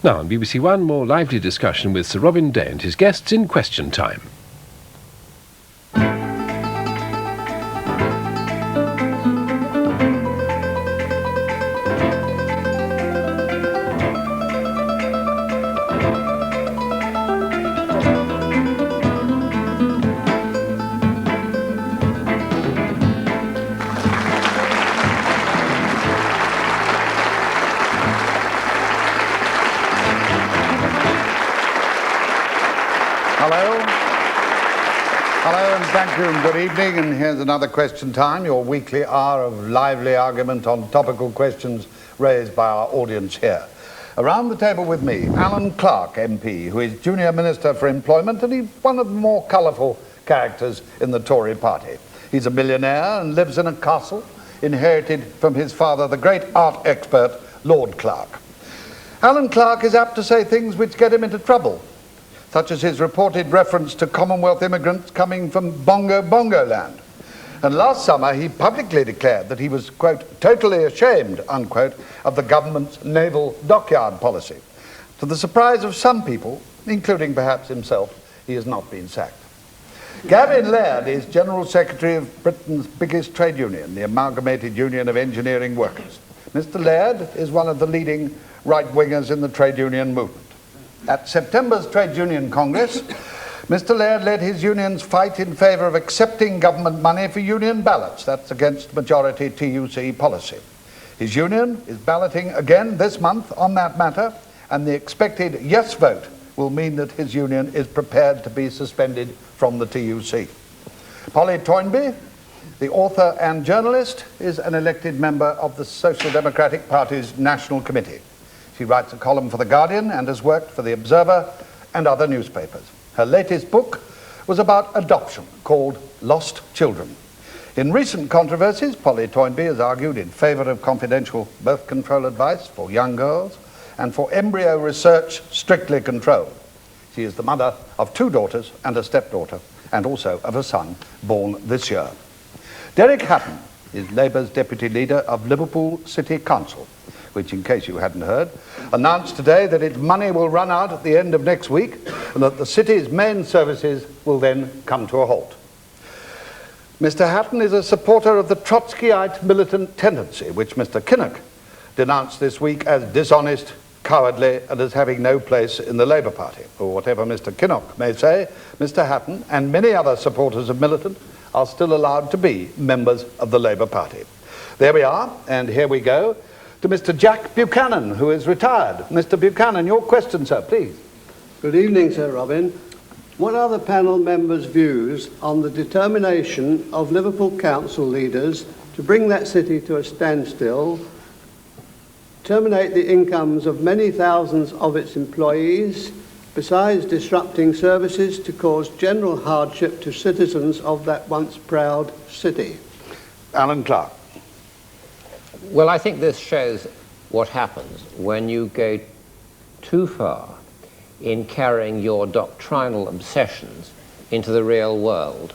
Now on BBC One, more lively discussion with Sir Robin Day and his guests in Question Time. Good evening, and here's another Question Time, your weekly hour of lively argument on topical questions raised by our audience here. Around the table with me, Alan Clarke, MP, who is Junior Minister for Employment, and he's one of the more colourful characters in the Tory party. He's a millionaire and lives in a castle inherited from his father, the great art expert, Lord Clarke. Alan Clarke is apt to say things which get him into trouble, such as his reported reference to Commonwealth immigrants coming from Bongo land. And last summer he publicly declared that he was, quote, totally ashamed, unquote, of the government's naval dockyard policy. To the surprise of some people, including perhaps himself, he has not been sacked. Gavin Laird is General Secretary of Britain's biggest trade union, the Amalgamated Union of Engineering Workers. Mr. Laird is one of the leading right-wingers in the trade union movement. At September's Trade Union Congress, Mr. Laird led his union's fight in favour of accepting government money for union ballots. That's against majority TUC policy. His union is balloting again this month on that matter, and the expected yes vote will mean that his union is prepared to be suspended from the TUC. Polly Toynbee, the author and journalist, is an elected member of the Social Democratic Party's National Committee. She writes a column for The Guardian and has worked for The Observer and other newspapers. Her latest book was about adoption, called Lost Children. In recent controversies, Polly Toynbee has argued in favour of confidential birth control advice for young girls and for embryo research strictly controlled. She is the mother of 2 daughters and a stepdaughter, and also of a son born this year. Derek Hatton is Labour's deputy leader of Liverpool City Council, which, in case you hadn't heard, announced today that its money will run out at the end of next week and that the city's main services will then come to a halt. Mr. Hatton is a supporter of the Trotskyite militant tendency, which Mr. Kinnock denounced this week as dishonest, cowardly, and as having no place in the Labour Party. Or whatever Mr. Kinnock may say, Mr. Hatton and many other supporters of militant are still allowed to be members of the Labour Party. There we are, and here we go to Mr. Jack Buchanan, who is retired. Mr. Buchanan, your question, sir, please. Good evening, Sir Robin. What are the panel members' views on the determination of Liverpool Council leaders to bring that city to a standstill, terminate the incomes of many thousands of its employees, besides disrupting services to cause general hardship to citizens of that once proud city? Alan Clarke. Well, I think this shows what happens when you go too far in carrying your doctrinal obsessions into the real world.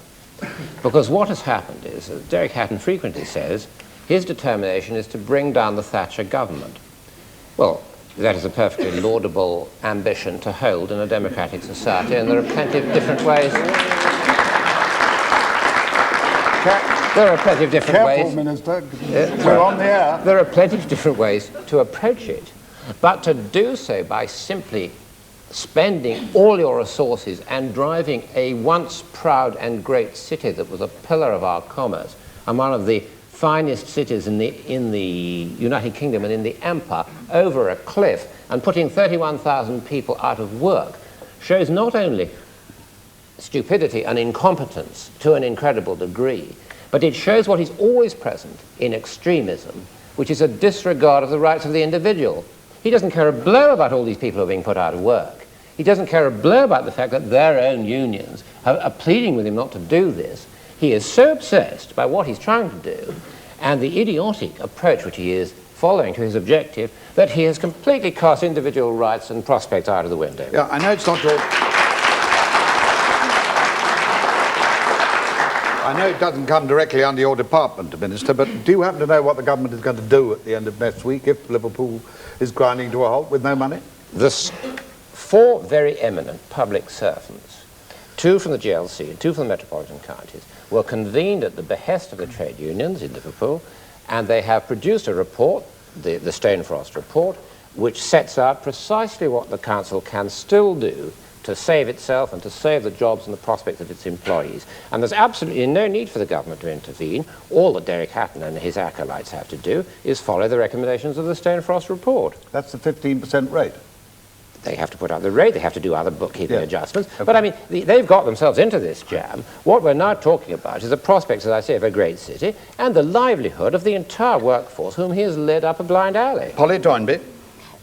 Because what has happened is, as Derek Hatton frequently says, his determination is to bring down the Thatcher government. Well, that is a perfectly laudable ambition to hold in a democratic society, and there are plenty of different ways. There are plenty of different ways. Minister. We're on the air. There are plenty of different ways to approach it, but to do so by simply spending all your resources and driving a once proud and great city that was a pillar of our commerce and one of the finest cities in the United Kingdom and in the Empire over a cliff and putting 31,000 people out of work shows not only stupidity and incompetence to an incredible degree, but it shows what is always present in extremism, which is a disregard of the rights of the individual. He doesn't care a blow about all these people who are being put out of work. He doesn't care a blow about the fact that their own unions are pleading with him not to do this. He is so obsessed by what he's trying to do and the idiotic approach which he is following to his objective that he has completely cast individual rights and prospects out of the window. Yeah, I know it's not your... I know it doesn't come directly under your department, Minister, but do you happen to know what the government is going to do at the end of next week if Liverpool is grinding to a halt with no money? four very eminent public servants, 2 from the GLC and 2 from the metropolitan counties, were convened at the behest of the trade unions in Liverpool, and they have produced a report, the Stonefrost report, which sets out precisely what the council can still do to save itself and to save the jobs and the prospects of its employees. And there's absolutely no need for the government to intervene. All that Derek Hatton and his acolytes have to do is follow the recommendations of the Stonefrost report. That's the 15% rate. They have to put out the rate, they have to do other bookkeeping adjustments. Okay. But I mean, they've got themselves into this jam. What we're now talking about is the prospects, as I say, of a great city and the livelihood of the entire workforce whom he has led up a blind alley. Polly Toynbee.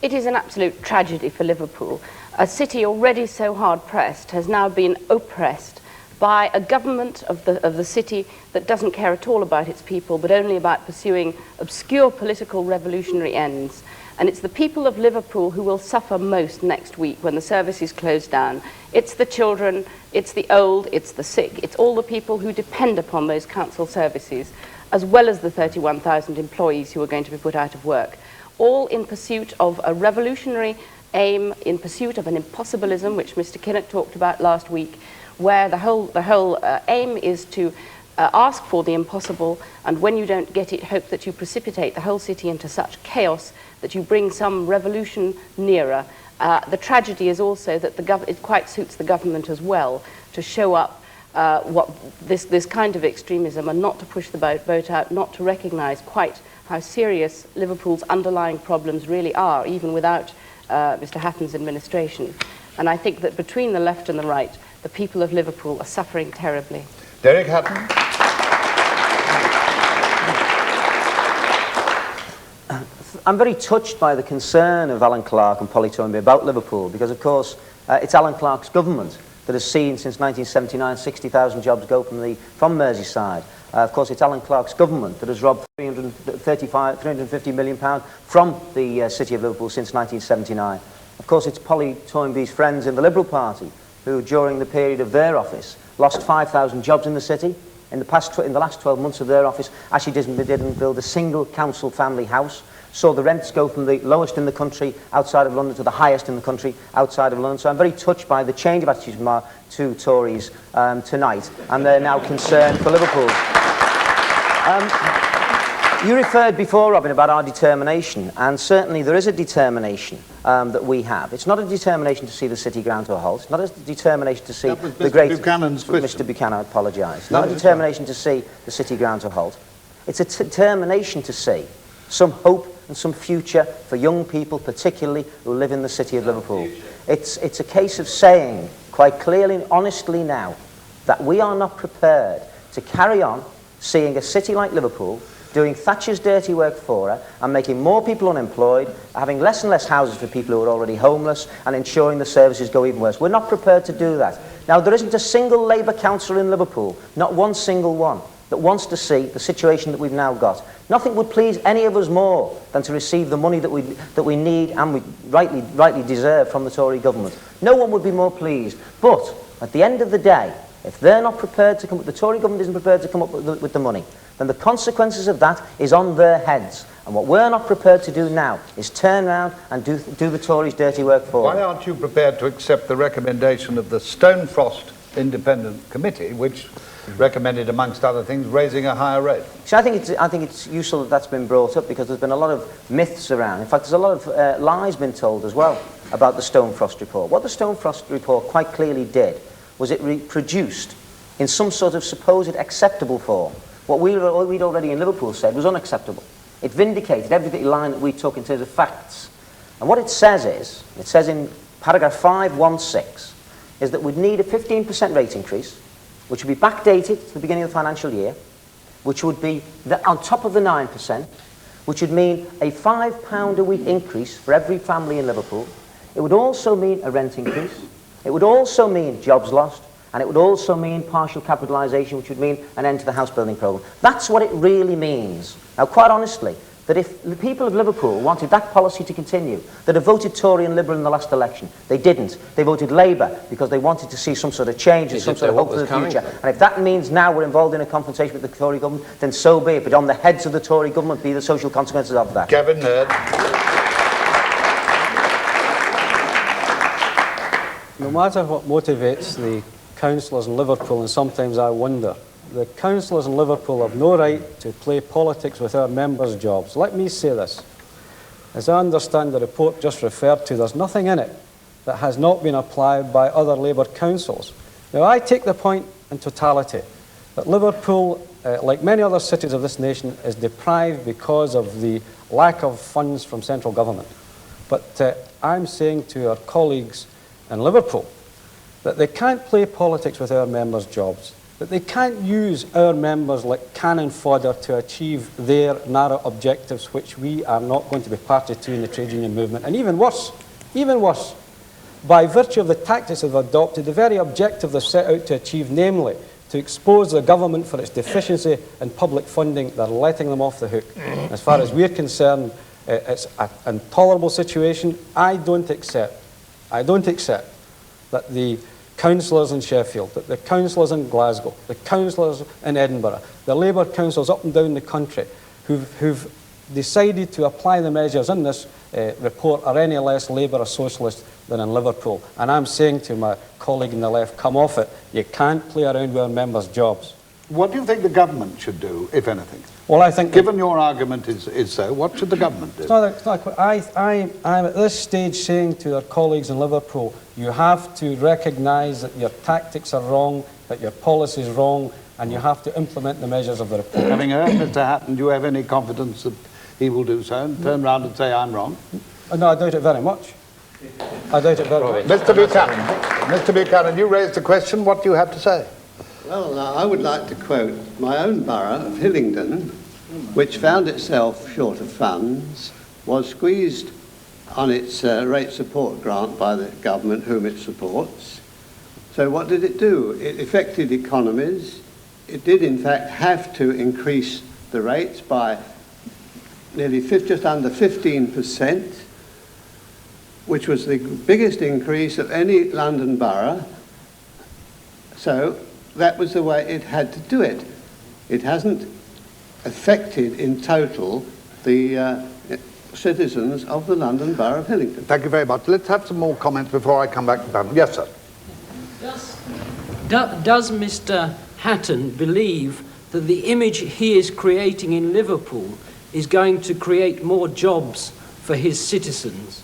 It is an absolute tragedy for Liverpool. A city already so hard-pressed has now been oppressed by a government of the city that doesn't care at all about its people, but only about pursuing obscure political revolutionary ends. And it's the people of Liverpool who will suffer most next week when the services close down. It's the children, it's the old, it's the sick, it's all the people who depend upon those council services, as well as the 31,000 employees who are going to be put out of work, all in pursuit of a revolutionary aim, in pursuit of an impossibilism, which Mr. Kinnock talked about last week, where the whole aim is to ask for the impossible, and when you don't get it, hope that you precipitate the whole city into such chaos that you bring some revolution nearer. The tragedy is also that it quite suits the government as well to show up this kind of extremism and not to push the boat out, not to recognise quite how serious Liverpool's underlying problems really are, even without Mr. Hatton's administration. And I think that between the left and the right, the people of Liverpool are suffering terribly. Derek Hatton. I'm very touched by the concern of Alan Clarke and Polly Toynbee about Liverpool, because of course it's Alan Clarke's government that has seen since 1979 60,000 jobs go from Merseyside. Of course it's Alan Clarke's government that has robbed £350 million from the city of Liverpool since 1979. Of course it's Polly Toynbee's friends in the Liberal Party who during the period of their office lost 5,000 jobs in the city. In the last 12 months of their office actually didn't build a single council family house. Saw the rents go from the lowest in the country outside of London to the highest in the country outside of London. So I'm very touched by the change of attitude from our two Tories tonight, and they're now concerned for Liverpool. You referred before, Robin, about our determination, and certainly there is a determination that we have. It's not a determination to see the city ground to a halt. It's not a determination to see the great... Buchanan's question. Mr. Buchanan, I apologise. Not a determination to see the city ground to a halt. It's a determination to see some hope and some future for young people, particularly who live in the city of Liverpool. It's a case of saying quite clearly and honestly now that we are not prepared to carry on seeing a city like Liverpool doing Thatcher's dirty work for her and making more people unemployed, having less and less houses for people who are already homeless, and ensuring the services go even worse. We're not prepared to do that. Now, there isn't a single Labour councillor in Liverpool, not one single one, that wants to see the situation that we've now got. Nothing would please any of us more than to receive the money that we need and we rightly deserve from the Tory government. No one would be more pleased. But at the end of the day, if they're not prepared to come, the Tory government isn't prepared to come up with the money, then the consequences of that is on their heads. And what we're not prepared to do now is turn around and do the Tories' dirty work for them. Why aren't you prepared to accept the recommendation of the Stonefrost Independent Committee, which recommended, amongst other things, raising a higher rate? So I think it's useful that that's been brought up, because there's been a lot of myths around. In fact, there's a lot of lies been told as well about the Stonefrost report. What the Stonefrost report quite clearly did was it reproduced in some sort of supposed acceptable form what we'd already in Liverpool said was unacceptable. It vindicated every line that we took in terms of facts. And what it says in paragraph 516, is that we'd need a 15% rate increase, which would be backdated to the beginning of the financial year, which would be on top of the 9%, which would mean a £5 a week increase for every family in Liverpool. It would also mean a rent increase. It would also mean jobs lost. And it would also mean partial capitalisation, which would mean an end to the house building programme. That's what it really means. Now, quite honestly, that if the people of Liverpool wanted that policy to continue, that have voted Tory and Liberal in the last election, they didn't. They voted Labour because they wanted to see some sort of change and some sort of hope for the future. And if that means now we're involved in a confrontation with the Tory government, then so be it. But on the heads of the Tory government be the social consequences of that. Gavin, Laird. no matter what motivates the councillors in Liverpool, and sometimes I wonder, the councillors in Liverpool have no right to play politics with our members' jobs. Let me say this. As I understand the report just referred to, there's nothing in it that has not been applied by other Labour councils. Now, I take the point in totality that Liverpool, like many other cities of this nation, is deprived because of the lack of funds from central government. But I'm saying to our colleagues in Liverpool that they can't play politics with our members' jobs, that they can't use our members like cannon fodder to achieve their narrow objectives, which we are not going to be party to in the trade union movement. And even worse, by virtue of the tactics they've adopted, the very objective they've set out to achieve, namely to expose the government for its deficiency in public funding, they're letting them off the hook. As far as we're concerned, it's an intolerable situation. I don't accept that the councillors in Sheffield, that the councillors in Glasgow, the councillors in Edinburgh, the Labour councils up and down the country who've decided to apply the measures in this report are any less Labour or socialist than in Liverpool. And I'm saying to my colleague on the left, come off it. You can't play around with our members' jobs. What do you think the government should do, if anything? Well, I think... Given your argument is so, what should the government do? It's not I'm at this stage saying to our colleagues in Liverpool, you have to recognise that your tactics are wrong, that your policy is wrong, and you have to implement the measures of the report. Having heard Mr. Hatton, do you have any confidence that he will do so and turn round and say, I'm wrong? No, I doubt it very much. I doubt it very much. Mr. Buchanan, you raised the question. What do you have to say? Well, I would like to quote my own borough of Hillingdon, which found itself short of funds, was squeezed on its rate support grant by the government whom it supports. So what did it do? It affected economies. It did, in fact, have to increase the rates by nearly just under 15%, which was the biggest increase of any London borough. So that was the way it had to do it. It hasn't affected in total the citizens of the London Borough of Hillingdon. Thank you very much. Let's have some more comments before I come back to panel. Yes, sir. Does Mr. Hatton believe that the image he is creating in Liverpool is going to create more jobs for his citizens?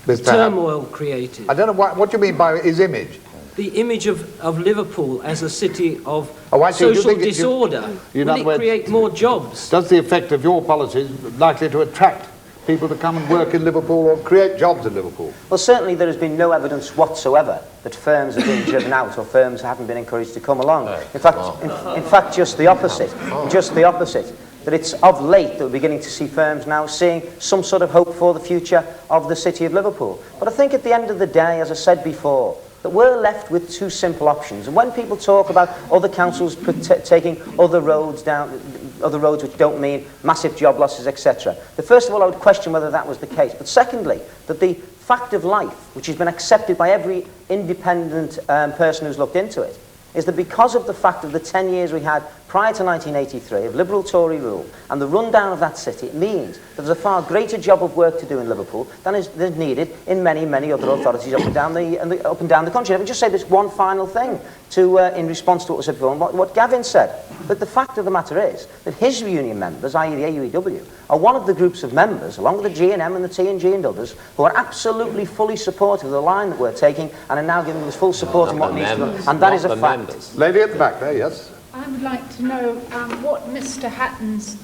Mr. Turmoil created. I don't know what you mean by his image. The image of Liverpool as a city of social disorder. Will it create more jobs? Does the effect of your policies likely to attract people to come and work in Liverpool or create jobs in Liverpool? Well, certainly there has been no evidence whatsoever that firms have been driven out or firms haven't been encouraged to come along. In fact, just the opposite. Just the opposite. That it's of late that we're beginning to see firms now seeing some sort of hope for the future of the city of Liverpool. But I think at the end of the day, as I said before, that we're left with two simple options. And when people talk about other councils taking other roads which don't mean massive job losses, etc., that first of all I would question whether that was the case. But secondly, that the fact of life, which has been accepted by every independent person who's looked into it, is that because of the fact of the 10 years we had prior to 1983 of Liberal Tory rule and the rundown of that city, it means that there's a far greater job of work to do in Liverpool than is needed in many, many other authorities up and down the country. Let me just say this one final thing in response to what was said before, and what Gavin said. But the fact of the matter is that his union members, i.e. the AUEW, are one of the groups of members, along with the G&M and the T&G and others, who are absolutely fully supportive of the line that we're taking and are now giving us full support on what needs to be done. And that is a fact. Lady at the back there, yes. I would like to know what Mr. Hatton's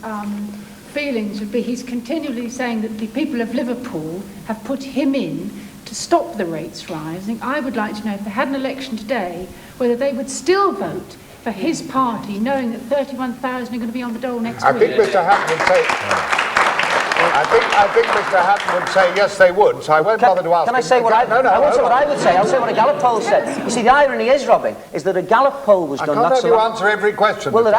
feelings would be. He's continually saying that the people of Liverpool have put him in to stop the rates rising. I would like to know if they had an election today, whether they would still vote for his party, knowing that 31,000 are going to be on the dole next week. I think Mr. Hatton would say... I think Mr. Hatton would say yes, they would. So I won't bother to ask. Can I say what I would say? I'll say what a Gallup poll said. You see, the irony is, Robin, is that a Gallup poll was done. I can't have you answer every question. Well, they're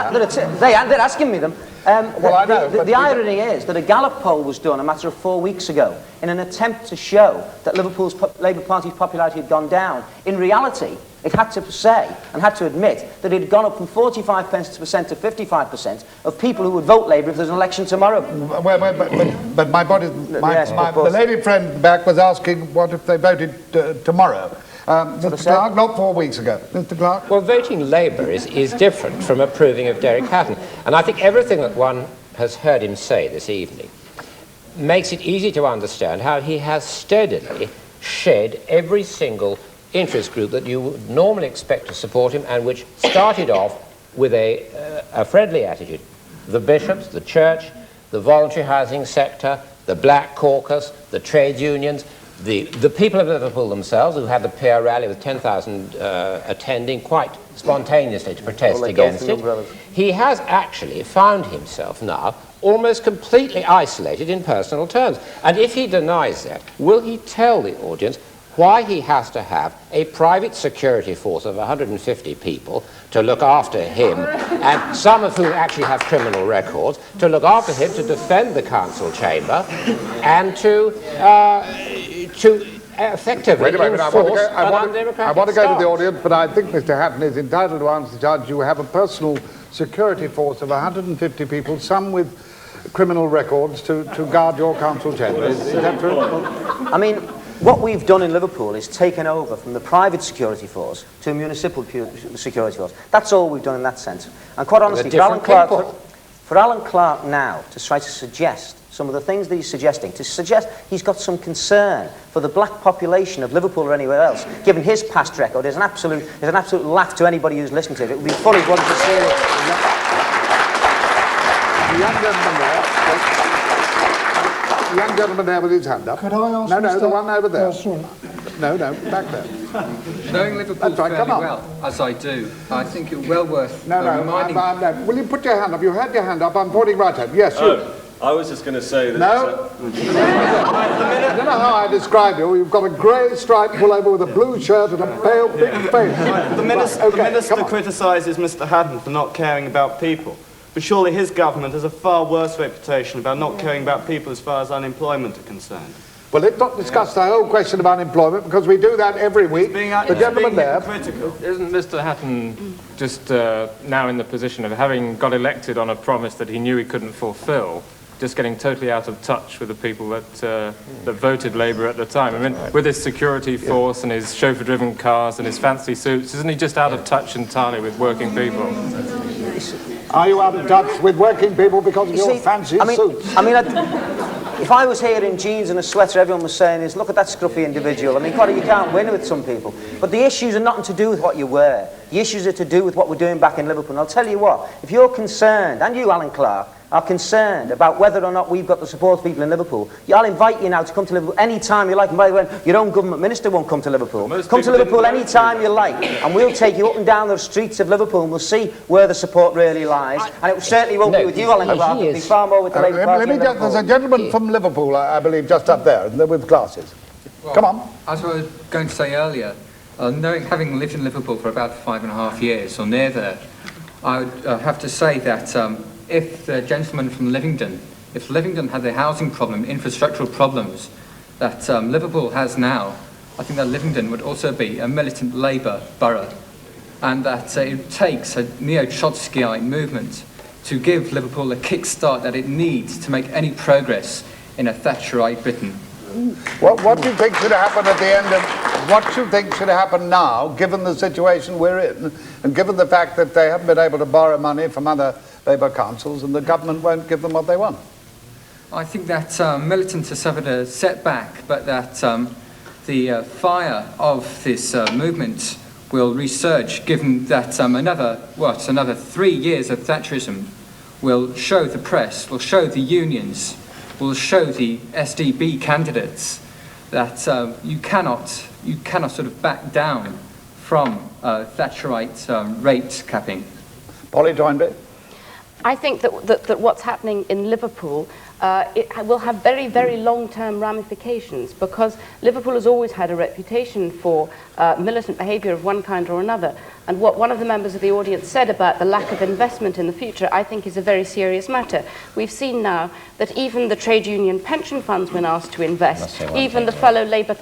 asking me them. Well, I know. The irony is that a Gallup poll was done a matter of 4 weeks ago in an attempt to show that Liverpool's Labour Party's popularity had gone down. In reality, it had to say and had to admit that it had gone up from 45% to 55% of people who would vote Labour if there's an election tomorrow. But my body, the lady friend back was asking what if they voted tomorrow. Mr. Clarke, not 4 weeks ago. Mr. Clarke? Well, voting Labour is different from approving of Derek Hatton. And I think everything that one has heard him say this evening makes it easy to understand how he has steadily shed every single interest group that you would normally expect to support him and which started off with a friendly attitude. The bishops, the church, the voluntary housing sector, the Black Caucus, the trade unions, the people of Liverpool themselves, who had the PR rally with 10,000 attending quite spontaneously to protest against it. He has actually found himself now almost completely isolated in personal terms. And if he denies that, will he tell the audience why he has to have a private security force of 150 people to look after him, and some of whom actually have criminal records, to look after him, to defend the council chamber, and to effectively enforce an undemocratic I want to go to stance. the audience, but I think Mr. Hatton is entitled to answer, Judge. You have a personal security force of 150 people, some with criminal records, to guard your council chamber. Is that true? I mean, what we've done in Liverpool is taken over from the private security force to a municipal security force. That's all we've done in that sense. And quite honestly, for Alan Clarke now to try to suggest some of the things that he's suggesting, to suggest he's got some concern for the black population of Liverpool or anywhere else, given his past record, is an absolute laugh to anybody who's listened to it. It would be funny for him to say it. The young gentleman there. The young gentleman there with his hand up. Could I ask No, the one over there. Sorry. No, back there. Knowing Liverpool That's right, fairly come on. well, as I do, I think it well worth reminding... No. Will you put your hand up? You had your hand up. I'm pointing right at you. Yes, you. I was just going to say that... No. I don't know how I describe you. You've got a grey striped pullover with a blue shirt and a pale, big face. The minister criticises Mr. Hatton for not caring about people. But surely his government has a far worse reputation about not caring about people as far as unemployment are concerned. Well, let's not discuss the whole question of unemployment, because we do that every week. The gentleman there... Isn't Mr. Hatton just now in the position of having got elected on a promise that he knew he couldn't fulfil, just getting totally out of touch with the people that voted Labour at the time? I mean, with his security force and his chauffeur-driven cars and his fancy suits, isn't he just out of touch entirely with working people? Are you out of touch with working people because of your fancy suits? I mean, if I was here in jeans and a sweater, everyone was saying is, look at that scruffy individual. I mean, you can't win with some people. But the issues are nothing to do with what you wear. The issues are to do with what we're doing back in Liverpool. And I'll tell you what, if you're concerned, and you, Alan Clarke, are concerned about whether or not we've got the support of people in Liverpool, I'll invite you now to come to Liverpool any time you like. And by the way, your own government minister won't come to Liverpool. Come to Liverpool any time you like, and we'll take you up and down the streets of Liverpool, and we'll see where the support really lies. And it certainly won't be with you, Alan Clarke. It'll be far more with the Labour Party. There's a gentleman from Liverpool, I believe, just up there, with glasses. Well, come on. As I was going to say earlier, having lived in Liverpool for about 5.5 years, or near there, I would have to say that if the gentleman from Livingdon, if Livingdon had the housing problem, infrastructural problems that Liverpool has now, I think that Livingdon would also be a militant Labour borough, and that it takes a neo-Trotskyite movement to give Liverpool a kickstart that it needs to make any progress in a Thatcherite Britain. What do you think should happen at the end of... What do you think should happen now, given the situation we're in, and given the fact that they haven't been able to borrow money from other Labour councils and the government won't give them what they want? I think that militants have suffered a setback, but that the fire of this movement will resurge, given that another 3 years of Thatcherism will show the press, will show the unions, will show the SDB candidates that you cannot sort of back down from Thatcherite rate capping. Polly Toynbee? I think that what's happening in Liverpool it will have very, very long-term ramifications, because Liverpool has always had a reputation for militant behaviour of one kind or another. And what one of the members of the audience said about the lack of investment in the future, I think, is a very serious matter. We've seen now that even the trade union pension funds, when asked to invest, even the fellow Labour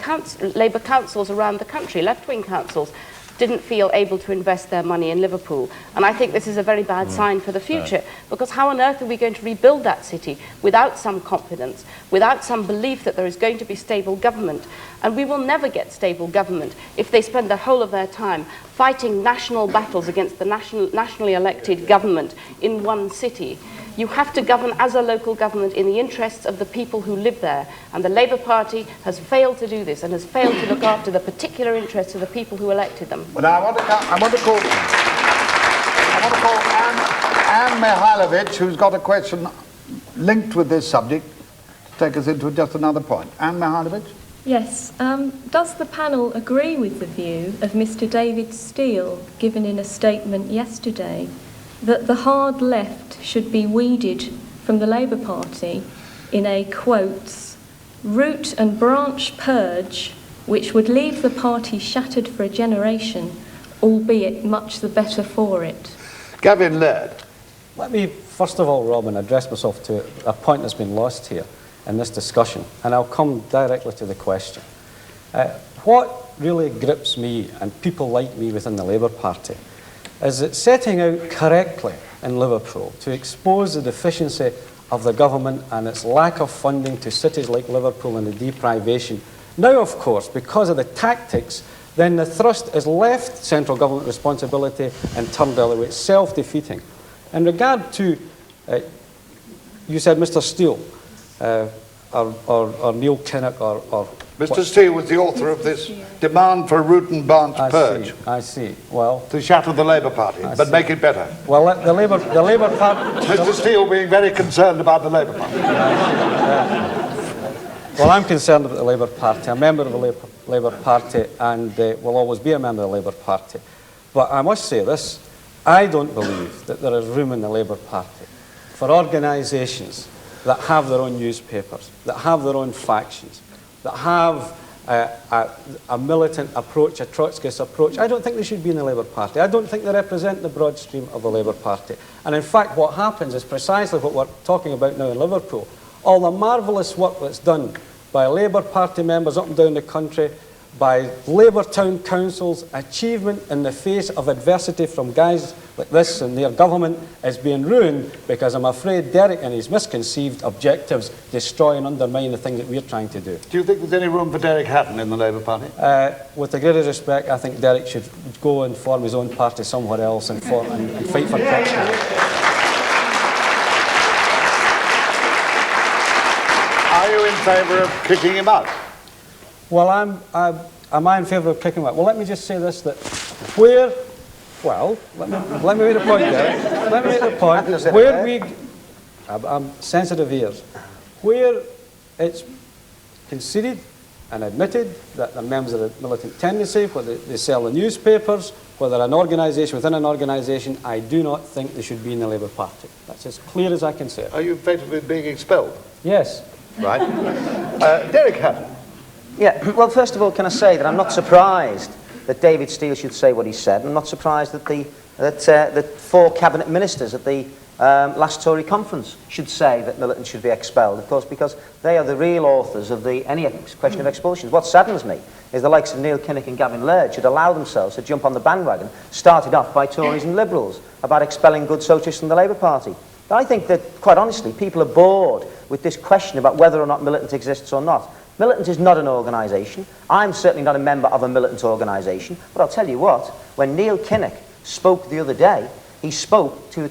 councils around the country, left-wing councils, didn't feel able to invest their money in Liverpool. And I think this is a very bad sign for the future, because how on earth are we going to rebuild that city without some confidence, without some belief that there is going to be stable government? And we will never get stable government if they spend the whole of their time fighting national battles against the nationally elected government in one city. You have to govern as a local government in the interests of the people who live there. And the Labour Party has failed to do this and has failed to look after the particular interests of the people who elected them. Well, now I want to call Anne Mihailovich, who's got a question linked with this subject, to take us into just another point. Anne Mihailovich? Yes. Does the panel agree with the view of Mr. David Steele, given in a statement yesterday, that the hard left should be weeded from the Labour Party in a, quotes, root and branch purge which would leave the party shattered for a generation, albeit much the better for it? Gavin, Laird. Let me, first of all, Robin, address myself to a point that's been lost here in this discussion, and I'll come directly to the question. What really grips me and people like me within the Labour Party is that setting out correctly in Liverpool to expose the deficiency of the government and its lack of funding to cities like Liverpool and the deprivation. Now, of course, because of the tactics, then the thrust is left central government responsibility and turned the other way. It's self-defeating. In regard to, you said Mr. Steele, or Neil Kinnock, or Mr. Steele was the author of this demand for a root and branch purge. I see. Well, to shatter the Labour Party, but make it better. Well, the Labour Party. Mr. Steele being very concerned about the Labour Party. Well, I'm concerned about the Labour Party. I'm a member of the Labour Party, and will always be a member of the Labour Party. But I must say this: I don't believe that there is room in the Labour Party for organisations that have their own newspapers, that have their own factions, that have a militant approach, a Trotskyist approach. I don't think they should be in the Labour Party. I don't think they represent the broad stream of the Labour Party. And in fact, what happens is precisely what we're talking about now in Liverpool. All the marvellous work that's done by Labour Party members up and down the country, by Labour town councils, achievement in the face of adversity from guys like this and their government is being ruined because I'm afraid Derek and his misconceived objectives destroy and undermine the things that we're trying to do. Do you think there's any room for Derek Hatton in the Labour Party? With the greatest respect, I think Derek should go and form his own party somewhere else and fight for Clarke. Are you in favour of kicking him out? Well, am I in favour of kicking him out? Well, let me just say this, that where, well, let me make a point there. Let me make the point. Where I'm sensitive ears. Where it's conceded and admitted that they're members of the militant tendency, whether they sell the newspapers, whether an organisation within an organisation, I do not think they should be in the Labour Party. That's as clear as I can say it. Are you effectively being expelled? Yes. Right. Derek Hatton. Yeah, well, first of all, can I say that I'm not surprised that David Steele should say what he said. I'm not surprised that the 4 cabinet ministers at the last Tory conference should say that militants should be expelled, of course, because they are the real authors of any question of expulsions. What saddens me is the likes of Neil Kinnock and Gavin Laird should allow themselves to jump on the bandwagon started off by Tories and Liberals about expelling good socialists from the Labour Party. But I think that, quite honestly, people are bored with this question about whether or not militant exists or not. Militant is not an organisation. I'm certainly not a member of a militant organisation. But I'll tell you what, when Neil Kinnock spoke the other day, he spoke to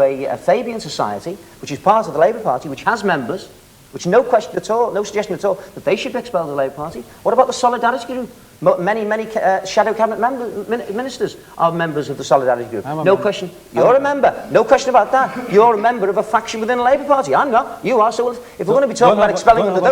a Fabian Society, which is part of the Labour Party, which has members, which no question at all, no suggestion at all, that they should be expelled of the Labour Party. What about the Solidarity Group? Many shadow cabinet ministers are members of the Solidarity Group. No question. You're a member. No question about that. You're a member of a faction within the Labour Party. I'm not. You are. So if we're going to be talking about expelling under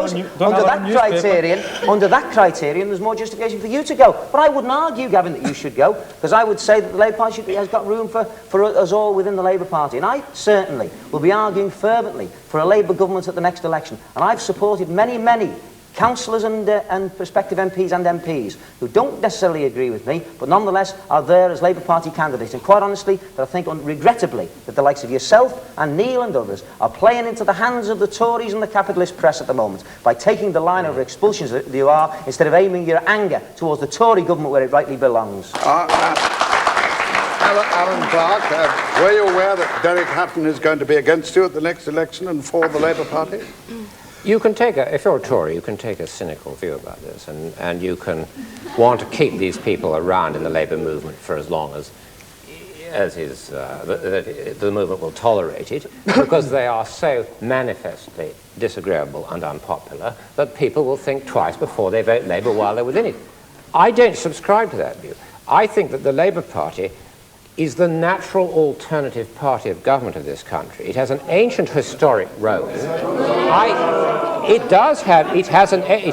that criterion, there's more justification for you to go. But I wouldn't argue, Gavin, that you should go, because I would say that the Labour Party has got room for us all within the Labour Party. And I certainly will be arguing fervently for a Labour government at the next election. And I've supported many councillors and prospective MPs and MPs who don't necessarily agree with me, but nonetheless are there as Labour Party candidates. And quite honestly, that I think, regrettably, that the likes of yourself and Neil and others are playing into the hands of the Tories and the capitalist press at the moment by taking the line over expulsions that you are, instead of aiming your anger towards the Tory government where it rightly belongs. Alan Clarke, were you aware that Derek Hatton is going to be against you at the next election and for the Labour Party? You can take if you're a Tory, you can take a cynical view about this, and you can want to keep these people around in the Labour movement for as long as the movement will tolerate it, because they are so manifestly disagreeable and unpopular that people will think twice before they vote Labour while they're within it. I don't subscribe to that view. I think that the Labour Party is the natural alternative party of government of this country. It has an ancient historic role. It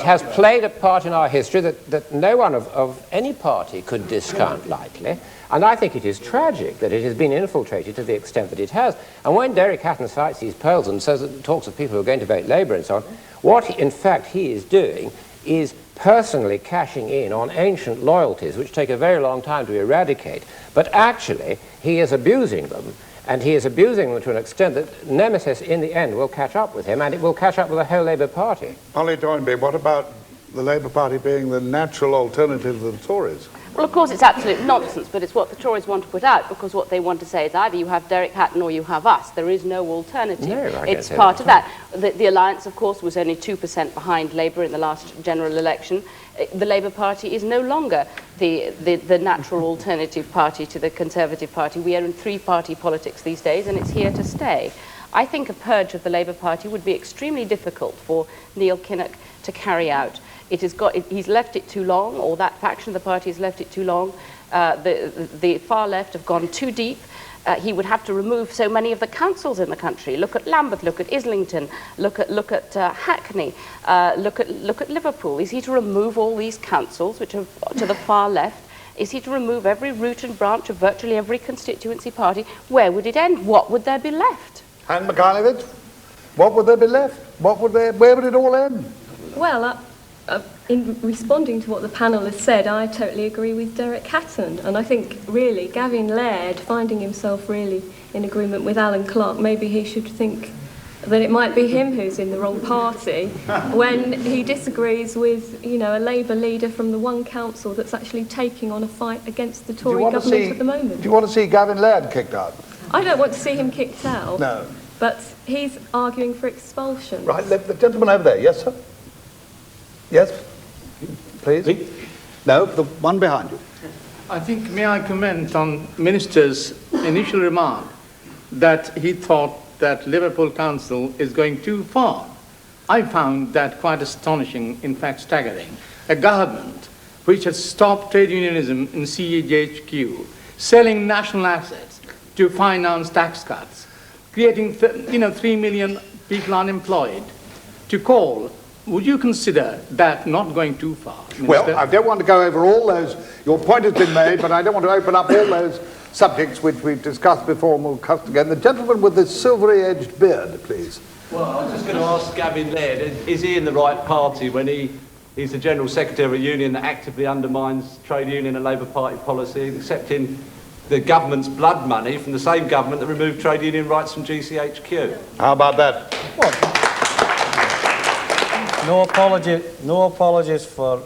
has played a part in our history that no one of any party could discount lightly, and I think it is tragic that it has been infiltrated to the extent that it has. And when Derek Hatton cites these polls and talks of people who are going to vote Labour and so on, what in fact he is doing is personally cashing in on ancient loyalties which take a very long time to eradicate, but actually he is abusing them, and he is abusing them to an extent that Nemesis in the end will catch up with him, and it will catch up with the whole Labour Party. Ollie Toynbee, what about the Labour Party being the natural alternative to the Tories? Well, of course, it's absolute nonsense, but it's what the Tories want to put out, because what they want to say is either you have Derek Hatton or you have us. There is no alternative. No, it's part of that. The Alliance, of course, was only 2% behind Labour in the last general election. The Labour Party is no longer the natural alternative party to the Conservative Party. We are in three-party politics these days, and it's here to stay. I think a purge of the Labour Party would be extremely difficult for Neil Kinnock to carry out. He's left it too long, or that faction of the party has left it too long. The far left have gone too deep. He would have to remove so many of the councils in the country. Look at Lambeth, look at Islington, look at Hackney, look at Liverpool. Is he to remove all these councils, which are to the far left? Is he to remove every root and branch of virtually every constituency party? Where would it end? What would there be left? And Mikhailovich, what would there be left? Where would it all end? Well, in responding to what the panel has said, I totally agree with Derek Hatton, and I think really Gavin Laird, finding himself really in agreement with Alan Clarke, maybe he should think that it might be him who's in the wrong party when he disagrees with, a Labour leader from the one council that's actually taking on a fight against the Tory government at the moment. Do you want to see Gavin Laird kicked out? I don't want to see him kicked out. No. But he's arguing for expulsion. Right, the gentleman over there. Yes, sir? Yes, please. No, the one behind you. I think, may I comment on Minister's initial remark that he thought that Liverpool Council is going too far. I found that quite astonishing, in fact staggering. A government which has stopped trade unionism in CHQ, selling national assets to finance tax cuts, creating 3 million people unemployed, to call. Would you consider that not going too far, Minister? Well, I don't want to go over all those. Your point has been made, but I don't want to open up all those subjects which we've discussed before and we'll discuss again. The gentleman with the silvery-edged beard, please. Well, I was just going to ask Gavin Laird, is he in the right party when he's the General Secretary of a union that actively undermines trade union and Labour Party policy, accepting the government's blood money from the same government that removed trade union rights from GCHQ? How about that? What? No apologies for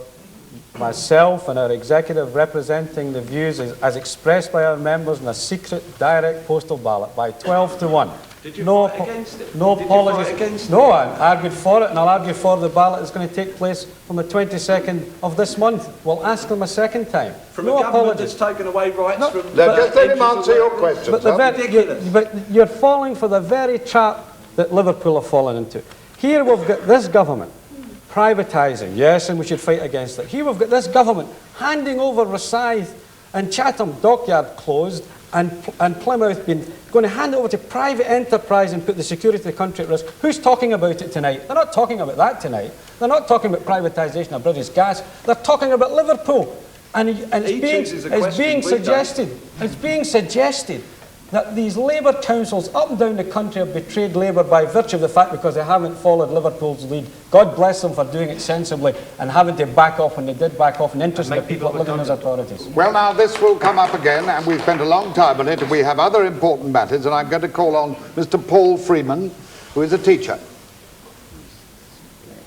myself and our executive representing the views as expressed by our members in a secret direct postal ballot by 12 to 1. Did you fight against it? No Did apologies. You fight against no, it? I argued for it, and I'll argue for the ballot that's going to take place on the 22nd of this month. We'll ask them a second time. From no a government apologies. that's taken away rights from... Just let him answer your question. But you're falling for the very trap that Liverpool have fallen into. Here we've got this government privatising, yes, and we should fight against it. Here we've got this government handing over Rosyth and Chatham Dockyard closed, and Plymouth going to hand it over to private enterprise and put the security of the country at risk. Who's talking about it tonight? They're not talking about that tonight. They're not talking about privatisation of British gas. They're talking about Liverpool. And it's being suggested that these Labour councils up and down the country have betrayed Labour by virtue of the fact because they haven't followed Liverpool's lead. God bless them for doing it sensibly and having to back off when they did back off in the interest of the people that live in those authorities. Well, now, this will come up again, and we've spent a long time on it, and we have other important matters, and I'm going to call on Mr. Paul Freeman, who is a teacher.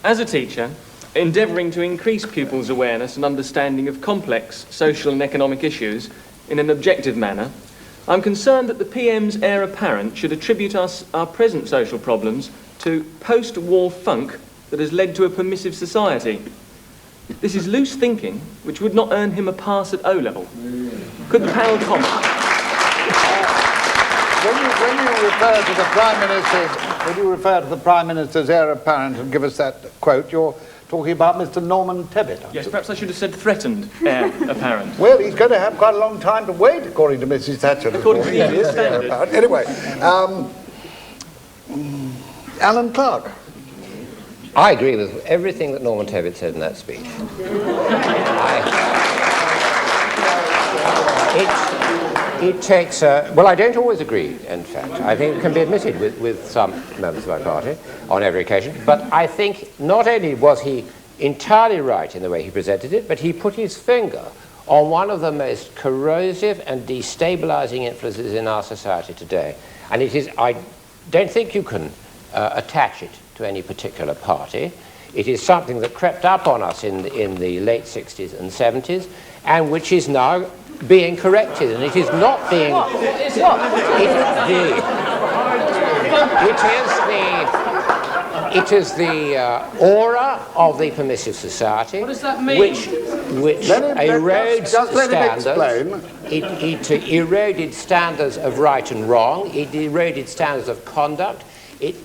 As a teacher, endeavouring to increase pupils' awareness and understanding of complex social and economic issues in an objective manner, I'm concerned that the PM's heir apparent should attribute our present social problems to post-war funk that has led to a permissive society. This is loose thinking, which would not earn him a pass at O-level. Could the panel comment? When you refer to the Prime Minister's heir apparent and give us that quote, you're talking about Mr. Norman Tebbit. Yes, perhaps I should have said threatened heir apparent. Well, he's going to have quite a long time to wait, according to Mrs. Thatcher. According to the English standard. Anyway, Alan Clarke. I agree with everything that Norman Tebbit said in that speech. It takes, well, I don't always agree, in fact. I think it can be admitted with some members of my party on every occasion. But I think not only was he entirely right in the way he presented it, but he put his finger on one of the most corrosive and destabilizing influences in our society today. And it is, I don't think you can attach it to any particular party. It is something that crept up on us in the late 60s and 70s, and which is now being corrected, and it is not being... It is the aura of the permissive society. What does that mean? Which erodes standards. It eroded standards of right and wrong. It eroded standards of conduct. It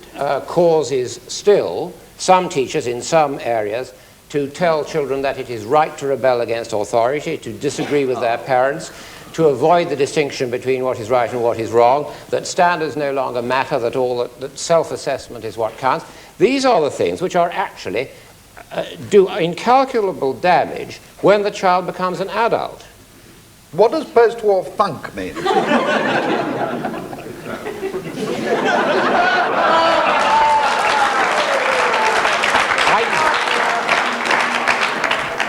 causes still some teachers in some areas to tell children that it is right to rebel against authority, to disagree with their parents, to avoid the distinction between what is right and what is wrong, that standards no longer matter, that self-assessment is what counts. These are the things which are actually do incalculable damage when the child becomes an adult. What does post-war funk mean?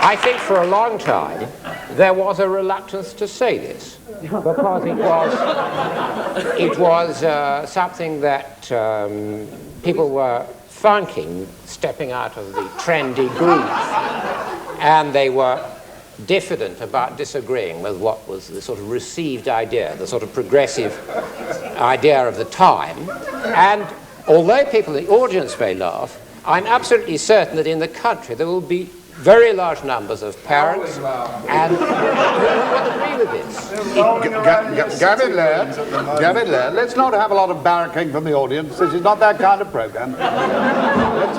I think for a long time there was a reluctance to say this because it was something that people were funking, stepping out of the trendy groove, and they were diffident about disagreeing with what was the sort of received idea, the sort of progressive idea of the time. And although people in the audience may laugh, I'm absolutely certain that in the country there will be very large numbers of parents and who will agree with this. Gavin Laird, let's not have a lot of barracking from the audience. This is not that kind of programme.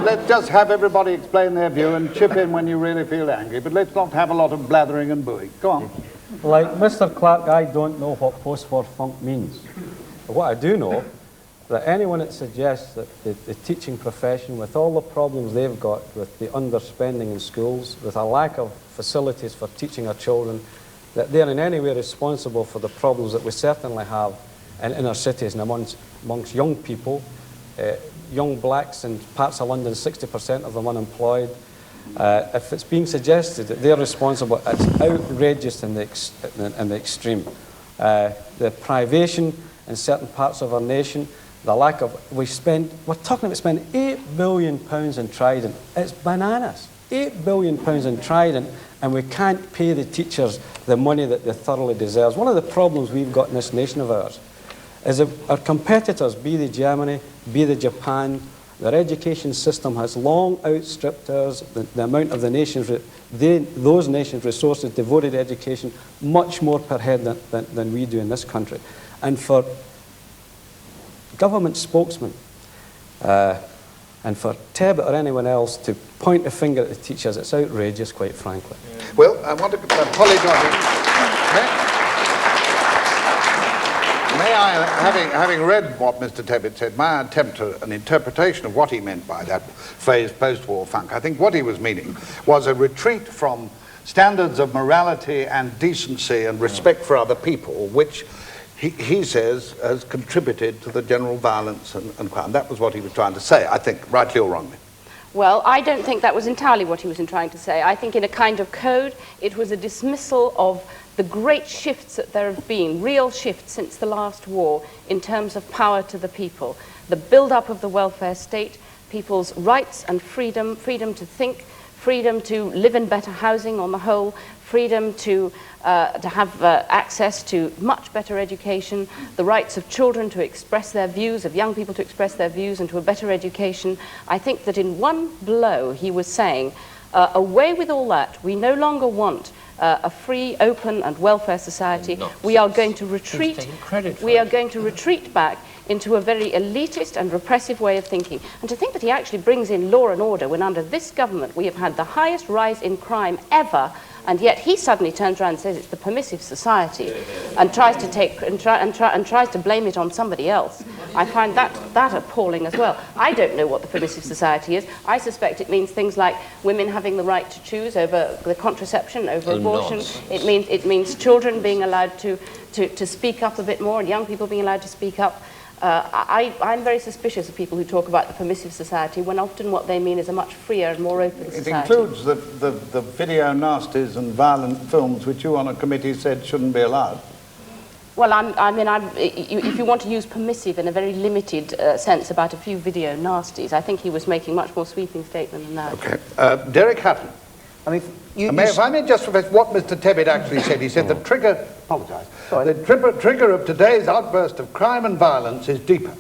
Let's just have everybody explain their view and chip in when you really feel angry, but let's not have a lot of blathering and booing. Go on. Like Mr. Clarke, I don't know what post-war funk means. But what I do know, that anyone that suggests that the teaching profession, with all the problems they've got with the underspending in schools, with a lack of facilities for teaching our children, that they're in any way responsible for the problems that we certainly have in inner cities and amongst young people, young blacks in parts of London, 60% of them unemployed. If it's being suggested that they're responsible, it's outrageous in the extreme. The privation in certain parts of our nation, the lack of, we're talking about spending £8 billion in Trident. It's bananas. £8 billion in Trident, and we can't pay the teachers the money that they thoroughly deserve. One of the problems we've got in this nation of ours is that our competitors, be they Germany, be they Japan, their education system has long outstripped ours. The amount of those nations' resources devoted to education, much more per head than we do in this country. And for government spokesmen and for Tebbit or anyone else to point a finger at the teachers, it's outrageous, quite frankly. Well, I want to apologise. May I, having read what Mr. Tebbit said, may I attempt an interpretation of what he meant by that phrase, post-war funk? I think what he was meaning was a retreat from standards of morality and decency and respect for other people, which he says, has contributed to the general violence and crime. That was what he was trying to say, I think, rightly or wrongly. Well, I don't think that was entirely what he was trying to say. I think in a kind of code, it was a dismissal of the great shifts that there have been, real shifts since the last war in terms of power to the people. The build-up of the welfare state, people's rights and freedom, freedom to think, freedom to live in better housing on the whole, freedom to have access to much better education, the rights of children to express their views, of young people to express their views, and to a better education. I think that in one blow he was saying, away with all that, we no longer want a free, open and welfare society. We are going to retreat. We are going to retreat back into a very elitist and repressive way of thinking. And to think that he actually brings in law and order when under this government we have had the highest rise in crime ever, and yet he suddenly turns around and says it's the permissive society and tries to take and tries to blame it on somebody else. I find that appalling as well. I don't know what the permissive society is. I suspect it means things like women having the right to choose over the contraception, over abortion. It means children being allowed to speak up a bit more, and young people being allowed to speak up. I'm very suspicious of people who talk about the permissive society when often what they mean is a much freer and more open society. It includes the video nasties and violent films which you on a committee said shouldn't be allowed. Well, if you want to use permissive in a very limited sense about a few video nasties, I think he was making much more sweeping statement than that. Okay. Derek Hatton. I mean, if I may just repeat what Mr. Tebbit actually said. He said the trigger, the trigger of today's outburst of crime and violence is deeper.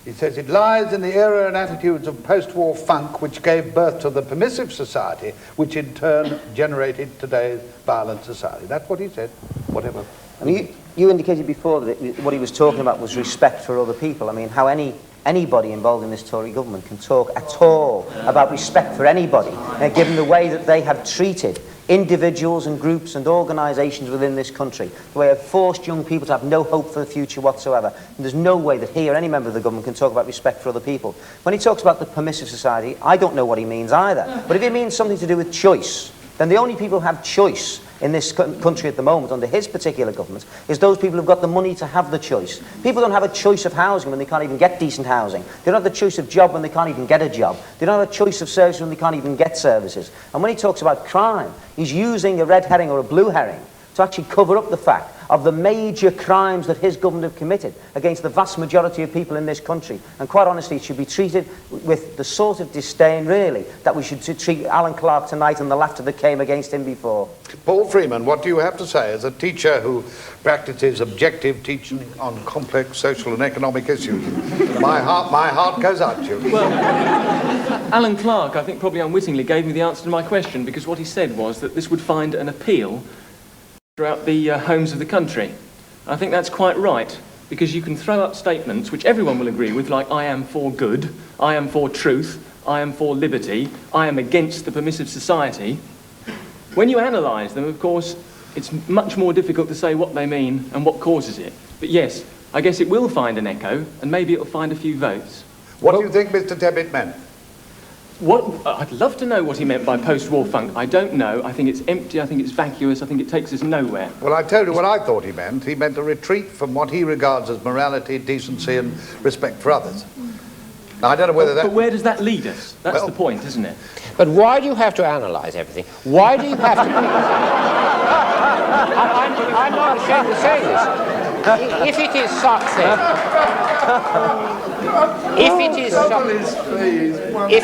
He says it lies in the era and attitudes of post-war funk which gave birth to the permissive society, which in turn generated today's violent society. That's what he said, whatever. I mean, you indicated before that what he was talking about was respect for other people. I mean, how anybody involved in this Tory government can talk at all about respect for anybody, given the way that they have treated individuals and groups and organisations within this country, the way they have forced young people to have no hope for the future whatsoever. And there's no way that he or any member of the government can talk about respect for other people. When he talks about the permissive society, I don't know what he means either. But if he means something to do with choice, then the only people who have choice in this country at the moment, under his particular government, is those people who've got the money to have the choice. People don't have a choice of housing when they can't even get decent housing. They don't have the choice of job when they can't even get a job. They don't have a choice of service when they can't even get services. And when he talks about crime, he's using a red herring or a blue herring to actually cover up the fact of the major crimes that his government have committed against the vast majority of people in this country. And quite honestly, it should be treated with the sort of disdain, really, that we should treat Alan Clarke tonight and the laughter that came against him before. Paul Freeman, what do you have to say as a teacher who practices objective teaching on complex social and economic issues? My heart goes out to you. Well, Alan Clarke, I think probably unwittingly, gave me the answer to my question, because what he said was that this would find an appeal throughout the homes of the country. I think that's quite right, because you can throw up statements which everyone will agree with, like I am for good, I am for truth, I am for liberty, I am against the permissive society. When you analyse them, of course, it's much more difficult to say what they mean and what causes it. But yes, I guess it will find an echo, and maybe it'll find a few votes. What do you think Mr. Tebbit meant? I'd love to know what he meant by post-war funk. I don't know. I think it's empty, I think it's vacuous, I think it takes us nowhere. Well, I told you what I thought he meant. He meant a retreat from what he regards as morality, decency and respect for others. Now, I don't know whether that... But where does that lead us? That's the point, isn't it? But why do you have to analyse everything? Why do you have to... I'm not ashamed to say this. If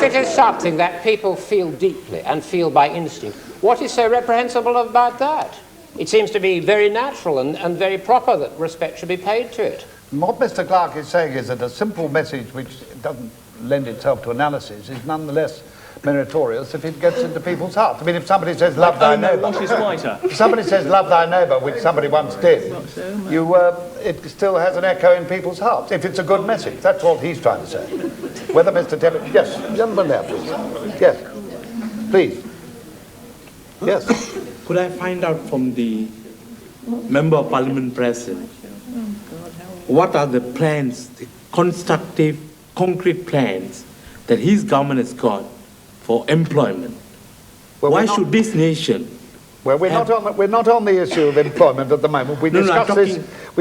it is something that people feel deeply and feel by instinct, what is so reprehensible about that? It seems to be very natural and very proper that respect should be paid to it. What Mr. Clarke is saying is that a simple message which doesn't lend itself to analysis is nonetheless meritorious if it gets into people's hearts. I mean, if somebody says love thy neighbour, if somebody says love thy neighbour, which somebody once did, it still has an echo in people's hearts. If it's a good message, that's what he's trying to say. Whether Mr. Tebbit, yes, gentleman there, please. Yes, please. Yes. Could I find out from the Member of Parliament present what are the plans, the constructive, concrete plans that his government has got for employment? Why should this nation Well, we're not on the issue of employment at the moment. We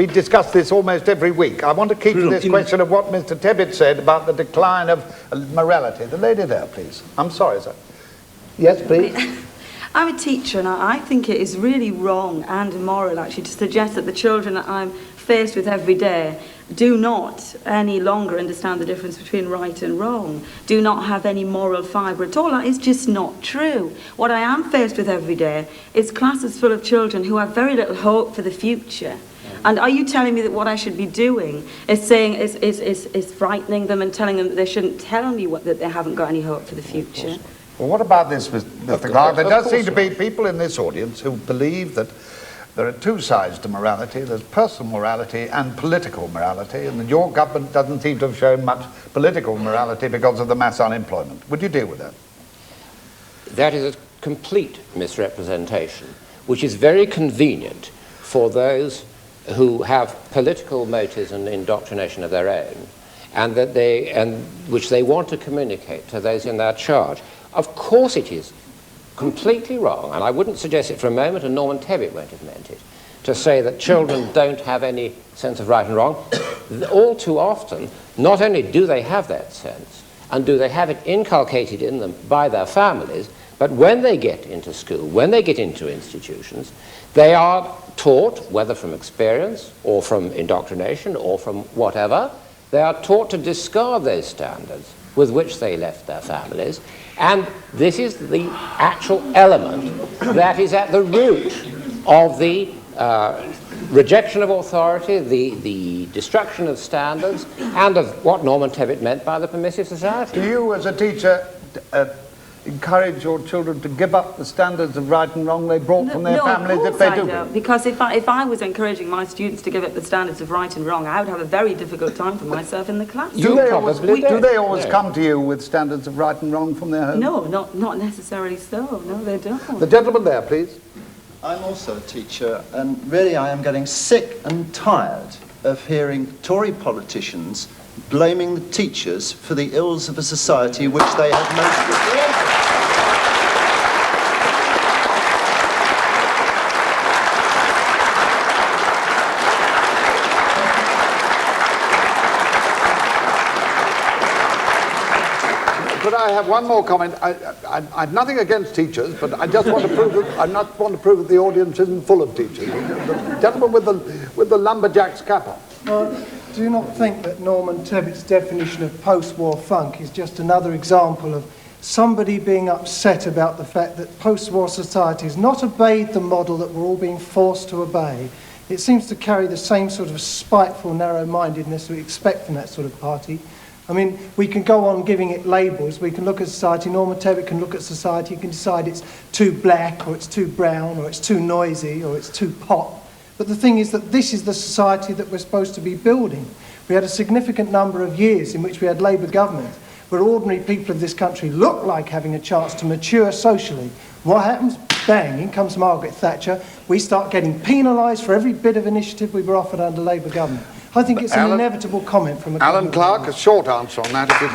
discuss this almost every week. I want to keep to this question of what Mr. Tebbit said about the decline of morality. The lady there, please. I'm sorry, sir. Yes, please. I'm a teacher, and I think it is really wrong and immoral, actually, to suggest that the children that I'm faced with every day do not any longer understand the difference between right and wrong, do not have any moral fibre at all. That is just not true. What I am faced with every day is classes full of children who have very little hope for the future. And are you telling me that what I should be doing is saying is frightening them and telling them that they shouldn't tell me that they haven't got any hope for the future? Well, what about this, Mr. Clarke? There does seem to be people in this audience who believe that there are two sides to morality. There's personal morality and political morality, and that your government doesn't seem to have shown much political morality because of the mass unemployment. Would you deal with that? That is a complete misrepresentation, which is very convenient for those who have political motives and indoctrination of their own, and which they want to communicate to those in their charge. Of course it is completely wrong, and I wouldn't suggest it for a moment, and Norman Tebbit won't have meant it, to say that children don't have any sense of right and wrong. All too often, not only do they have that sense, and do they have it inculcated in them by their families, but when they get into school, when they get into institutions, they are taught, whether from experience or from indoctrination or from whatever, they are taught to discard those standards with which they left their families. And this is the actual element that is at the root of the rejection of authority, the destruction of standards, and of what Norman Tebbit meant by the permissive society. Do you, as a teacher, encourage your children to give up the standards of right and wrong they brought from their families if they do? No, because if I was encouraging my students to give up the standards of right and wrong, I would have a very difficult time for myself in the class. Do they always come to you with standards of right and wrong from their home? No, not necessarily so. No, they don't. The gentleman there, please. I'm also a teacher, and really I am getting sick and tired of hearing Tory politicians blaming the teachers for the ills of a society which they have most Could I have one more comment? I've nothing against teachers, but I just want to prove that the audience isn't full of teachers. The gentleman with the lumberjack's cap on. Do you not think that Norman Tebbit's definition of post-war funk is just another example of somebody being upset about the fact that post-war society has not obeyed the model that we're all being forced to obey? It seems to carry the same sort of spiteful narrow-mindedness we expect from that sort of party. I mean, we can go on giving it labels. We can look at society. Norman Tebbit can look at society. He can decide it's too black, or it's too brown, or it's too noisy, or it's too pop. But the thing is that this is the society that we're supposed to be building. We had a significant number of years in which we had Labour government, where ordinary people of this country looked like having a chance to mature socially. What happens? Bang, in comes Margaret Thatcher. We start getting penalised for every bit of initiative we were offered under Labour government. I think it's an inevitable comment from Alan Clarke, a short answer on that, if you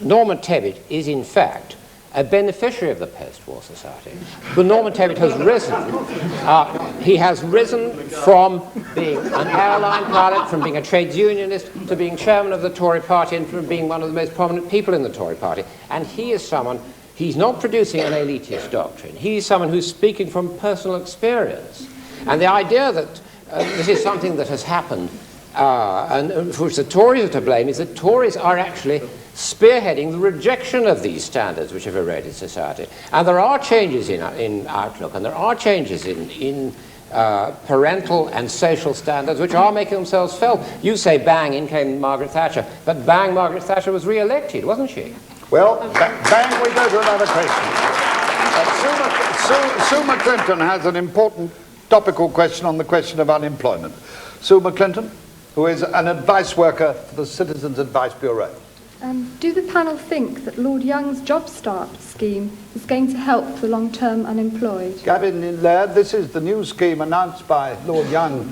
can. Norman Tebbit is, in fact, a beneficiary of the post-war society. But Norman Tebbit has risen. He has risen from being an airline pilot, from being a trades unionist, to being chairman of the Tory party, and from being one of the most prominent people in the Tory party. And he is someone, he's not producing an elitist doctrine. He's someone who's speaking from personal experience. And the idea that this is something that has happened, and for which the Tories are to blame, is that Tories are actually spearheading the rejection of these standards which have eroded society. And there are changes in outlook, and there are changes in parental and social standards which are making themselves felt. You say bang, in came Margaret Thatcher, but bang, Margaret Thatcher was re-elected, wasn't she? Well, bang, we go to another question. Sue McClinton has an important topical question on the question of unemployment. Sue McClinton, who is an advice worker for the Citizens Advice Bureau. Do the panel think that Lord Young's Job Start scheme is going to help the long-term unemployed? Gavin in Laird, this is the new scheme announced by Lord Young,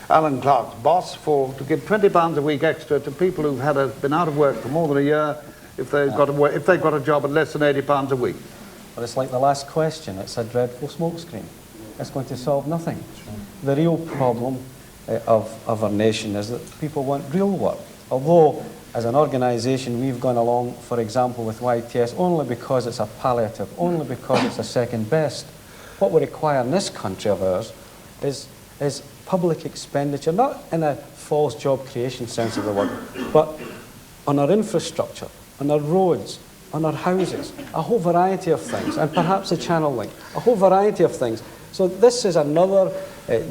Alan Clarke's boss, to give £20 a week extra to people who've been out of work for more than a year if they've got a job at less than £80 a week. But it's like the last question. It's a dreadful smokescreen. It's going to solve nothing. The real problem of our nation is that people want real work. Although, as an organisation, we've gone along, for example, with YTS only because it's a palliative, only because it's a second best. What we require in this country of ours is public expenditure, not in a false job creation sense of the word, but on our infrastructure, on our roads, on our houses, a whole variety of things, and perhaps a channel link, a whole variety of things. So this is another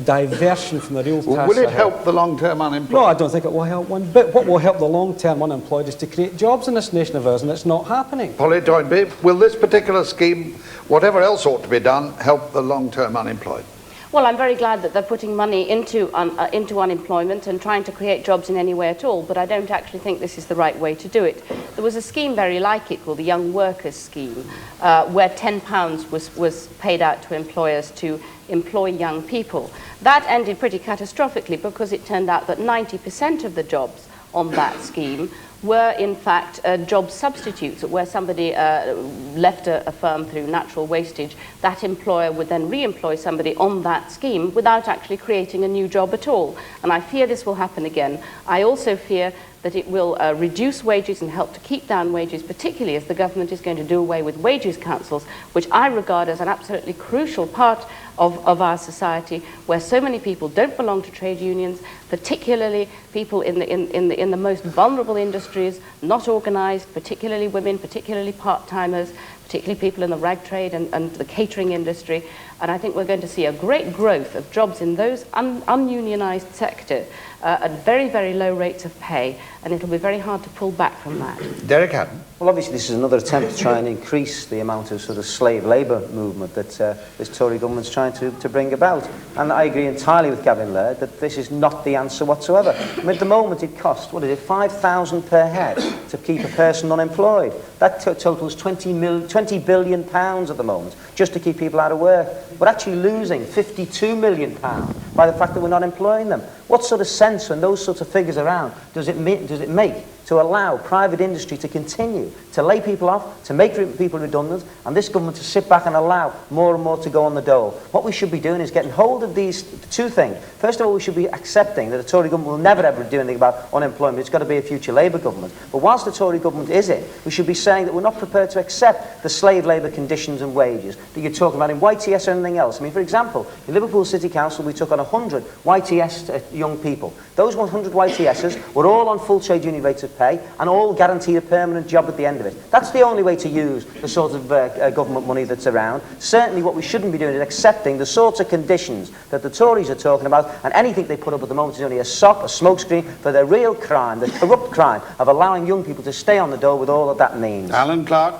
diversion from the real task. Will it help the long-term unemployed? No, I don't think it will help one bit. What will help the long-term unemployed is to create jobs in this nation of ours, and it's not happening. Polly Toynbee, will this particular scheme, whatever else ought to be done, help the long-term unemployed? Well, I'm very glad that they're putting money into unemployment and trying to create jobs in any way at all, but I don't actually think this is the right way to do it. There was a scheme very like it called the Young Workers Scheme, where £10 was paid out to employers to employ young people. That ended pretty catastrophically because it turned out that 90% of the jobs on that scheme were in fact job substitutes, where somebody left a firm through natural wastage. That employer would then re-employ somebody on that scheme without actually creating a new job at all. And I fear this will happen again. I also fear that it will reduce wages and help to keep down wages, particularly as the government is going to do away with wages councils, which I regard as an absolutely crucial part of our society, where so many people don't belong to trade unions, particularly people in the most vulnerable industries, not organised, particularly women, particularly part-timers, particularly people in the rag trade and the catering industry. And I think we're going to see a great growth of jobs in those ununionised sectors at very, very low rates of pay, and it'll be very hard to pull back from that. Derek Hatton. Well, obviously this is another attempt to try and increase the amount of sort of slave labour movement that this Tory government's trying to bring about. And I agree entirely with Gavin Laird that this is not the answer whatsoever. I mean, at the moment it costs, what is it, £5,000 per head to keep a person unemployed. That totals £20 billion at the moment, just to keep people out of work. We're actually losing £52 million by the fact that we're not employing them. What sort of sense, when those sorts of figures are around, does it make to allow private industry to continue to lay people off, to make people redundant, and this government to sit back and allow more and more to go on the dole? What we should be doing is getting hold of these two things. First of all, we should be accepting that the Tory government will never ever do anything about unemployment. It's got to be a future Labour government. But whilst the Tory government is it, we should be saying that we're not prepared to accept the slave labour conditions and wages that you're talking about in YTS or anything else. I mean, for example, in Liverpool City Council, we took on 100 YTS young people. Those 100 YTSs were all on full trade union rates of pay and all guaranteed a permanent job at the end of it. That's the only way to use the sort of government money that's around. Certainly what we shouldn't be doing is accepting the sorts of conditions that the Tories are talking about, and anything they put up at the moment is only a smokescreen for the real crime, the corrupt crime of allowing young people to stay on the dole with all that that means. Alan Clarke.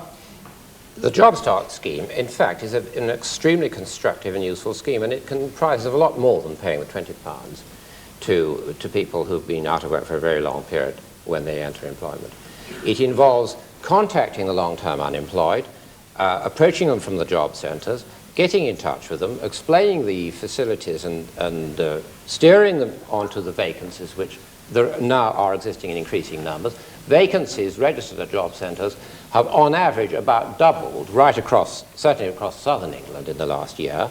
The Job Start scheme, in fact, is an extremely constructive and useful scheme, and it comprises of a lot more than paying the £20 to people who've been out of work for a very long period when they enter employment. It involves contacting the long-term unemployed, approaching them from the job centres, getting in touch with them, explaining the facilities and steering them onto the vacancies which there now are existing in increasing numbers. Vacancies registered at job centres have on average about doubled right across, certainly across southern England in the last year.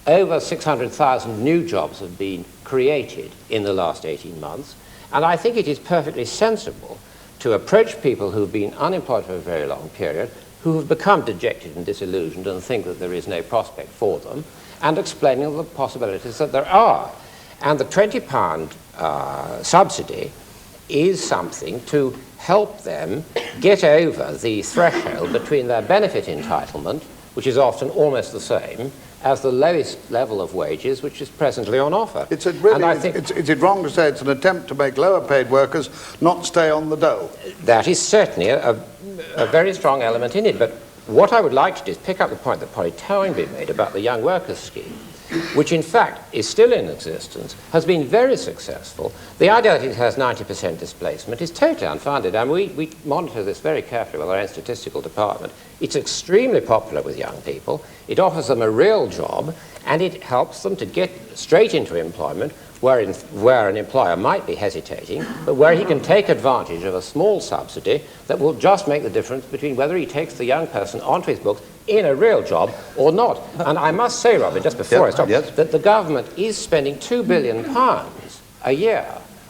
Over 600,000 new jobs have been created in the last 18 months. And I think it is perfectly sensible to approach people who've been unemployed for a very long period, who have become dejected and disillusioned and think that there is no prospect for them, and explaining the possibilities that there are. And the £20 subsidy is something to help them get over the threshold between their benefit entitlement, which is often almost the same, as the lowest level of wages which is presently on offer. Is it wrong to say it's an attempt to make lower paid workers not stay on the dole? That is certainly a very strong element in it, but what I would like to do is pick up the point that Polly Toynbee made about the Young Workers Scheme, which in fact is still in existence, has been very successful. The idea that it has 90% displacement is totally unfounded, and we monitor this very carefully with our own statistical department. It's extremely popular with young people. It offers them a real job, and it helps them to get straight into employment where an employer might be hesitating, but where he can take advantage of a small subsidy that will just make the difference between whether he takes the young person onto his books in a real job or not. And I must say, Robin, just before I stop, that the government is spending £2 billion a year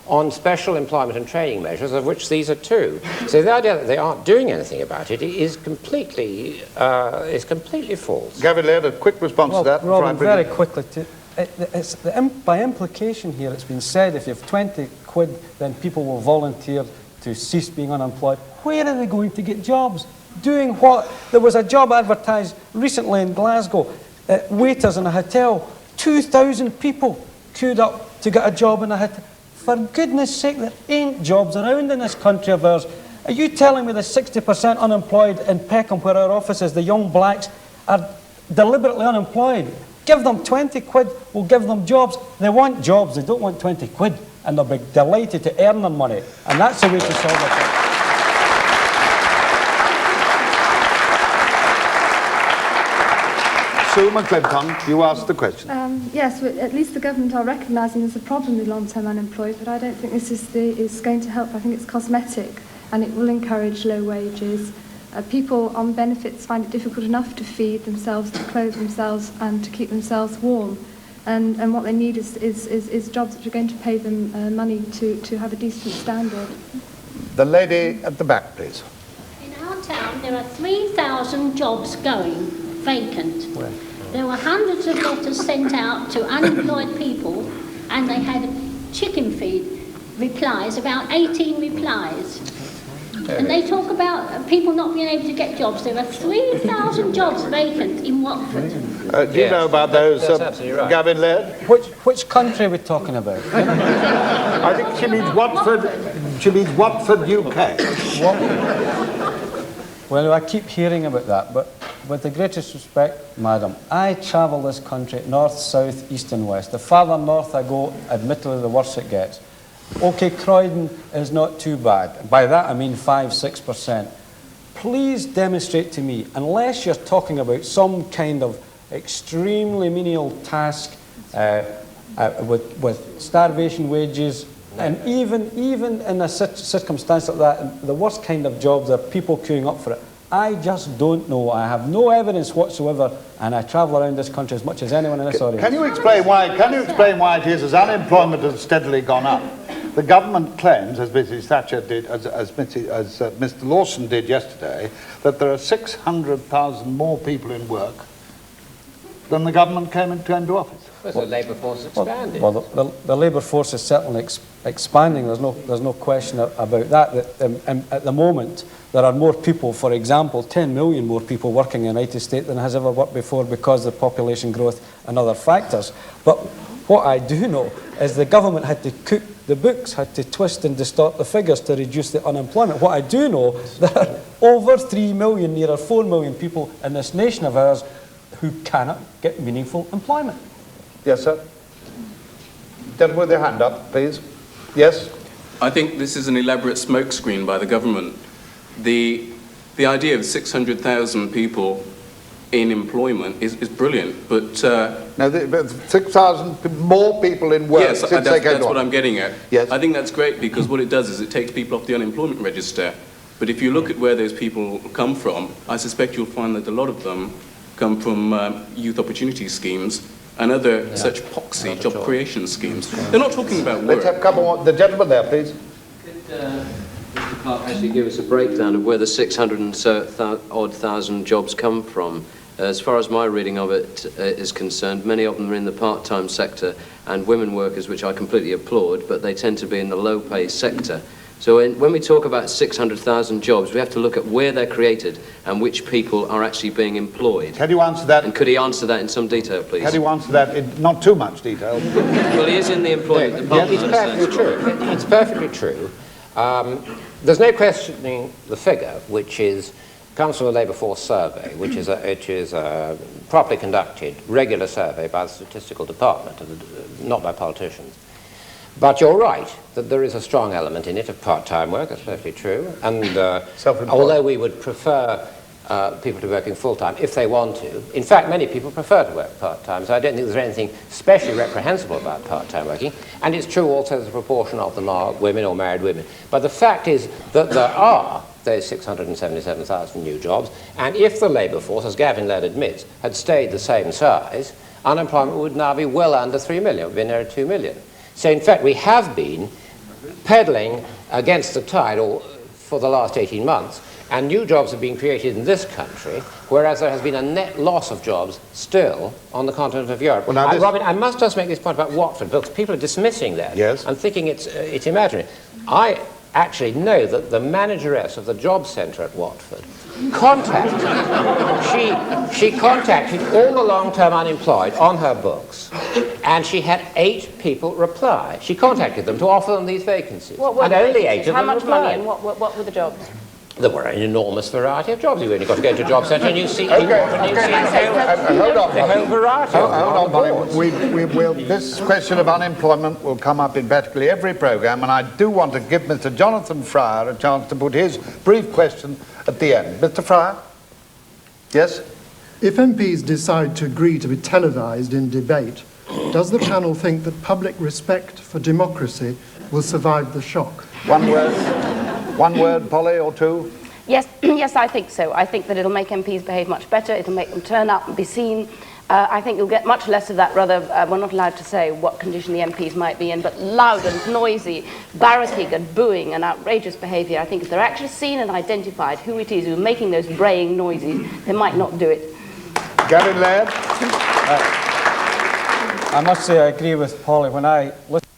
on special employment and training measures, of which these are two. So the idea that they aren't doing anything about it is completely false. Gavin, Laird, a quick response to that. Robin, very quickly, by implication here, it's been said if you have 20 quid, then people will volunteer to cease being unemployed. Where are they going to get jobs? Doing what? There was a job advertised recently in Glasgow, waiters in a hotel. 2,000 people queued up to get a job in a hotel. For goodness sake, there ain't jobs around in this country of ours. Are you telling me the 60% unemployed in Peckham, where our office is, the young blacks, are deliberately unemployed? Give them 20 quid, we'll give them jobs. They want jobs, they don't want 20 quid. And they'll be delighted to earn their money. And that's the way to solve it. Sue McClinton, you asked the question. Yes, well, at least the government are recognising there's a problem with long-term unemployed, but I don't think this is going to help. I think it's cosmetic, and it will encourage low wages. People on benefits find it difficult enough to feed themselves, to clothe themselves, and to keep themselves warm. And what they need is jobs which are going to pay them money to have a decent standard. The lady at the back, please. In our town, there are 3,000 jobs going vacant. Where? There were hundreds of letters sent out to unemployed people, and they had chicken feed replies, about 18 replies. And they talk about people not being able to get jobs. There are 3,000 jobs vacant in Watford. Do you know about those, right. Gavin, Laird? Which country are we talking about? I think she means Watford. She means Watford, UK. Well, I keep hearing about that, but with the greatest respect, madam, I travel this country north, south, east and west. The farther north I go, admittedly, the worse it gets. OK, Croydon is not too bad. By that I mean 5–6%. Please demonstrate to me, unless you're talking about some kind of extremely menial task with starvation wages, and even in a circumstance like that, the worst kind of jobs, there are people queuing up for it. I just don't know. I have no evidence whatsoever, and I travel around this country as much as anyone in this audience. Can you explain why it is, as unemployment has steadily gone up? The government claims, as Mrs. Thatcher did, as Mr. Lawson did yesterday, that there are 600,000 more people in work than the government came into office. Well, the labour force expanded. Well, the labour force is certainly expanding. There's no question about that. At the moment, there are more people, for example, 10 million more people working in the United States than has ever worked before because of population growth and other factors. But what I do know is the government had to cook the books, had to twist and distort the figures to reduce the unemployment. What I do know, there are over 3 million, nearer 4 million people in this nation of ours who cannot get meaningful employment. Yes, sir. Gentleman with their hand up, please. Yes? I think this is an elaborate smokescreen by the government. The idea of 600,000 people in employment is brilliant, but... No, 6,000 more people in work yes, since they came that's what I'm getting at. Yes. I think that's great because what it does is it takes people off the unemployment register. But if you look at where those people come from, I suspect you'll find that a lot of them come from youth opportunity schemes and other such poxy job creation schemes. They're not talking about work. Let's have a couple more. The gentleman there, please. Mr. Clarke actually give us a breakdown of where the 600,000 odd jobs come from. As far as my reading of it is concerned, many of them are in the part-time sector and women workers, which I completely applaud, but they tend to be in the low-pay sector. So when we talk about 600,000 jobs, we have to look at where they're created and which people are actually being employed. Can you answer that? And could he answer that in some detail, please? Can you answer that in not too much detail? Well, he is in the employment department. It's perfectly true. It's perfectly true. There's no questioning the figure, which is comes from a labour force survey, which is a properly conducted, regular survey by the statistical department, not by politicians. But you're right that there is a strong element in it of part-time work. That's perfectly true. And although we would prefer people to be working full-time if they want to, in fact, many people prefer to work part-time. So I don't think there's anything especially reprehensible about part-time working. And it's true also that the proportion of them are women or married women. But the fact is that there are those 677,000 new jobs, and if the labour force, as Gavin Laird admits, had stayed the same size, unemployment would now be well under 3 million, it would be near 2 million. So in fact we have been pedalling against the tide for the last 18 months, and new jobs have been created in this country, whereas there has been a net loss of jobs still on the continent of Europe. Well, now Robin, I must just make this point about Watford, because people are dismissing that and thinking it's imaginary. I actually know that the manageress of the job centre at Watford she contacted all the long-term unemployed on her books, and she had 8 people reply. She contacted them to offer them these vacancies, and only 8 of them How much replied. money and what were the jobs? There were an enormous variety of jobs. You've only got to go to a job centre and you see hold on, the whole variety. Hold on, Polly. We will. This question of unemployment will come up in practically every programme, and I do want to give Mr. Jonathan Fryer a chance to put his brief question at the end. Mr. Fryer? Yes? If MPs decide to agree to be televised in debate, does the panel think that public respect for democracy will survive the shock? One word, Polly, or two? Yes, yes, I think so. I think that it'll make MPs behave much better. It'll make them turn up and be seen. I think you'll get much less of that rather, we're not allowed to say what condition the MPs might be in, but loud and noisy, barracking and booing and outrageous behaviour. I think if they're actually seen and identified who it is who's making those braying noises, they might not do it. Gavin Laird? I must say I agree with Polly. When I listen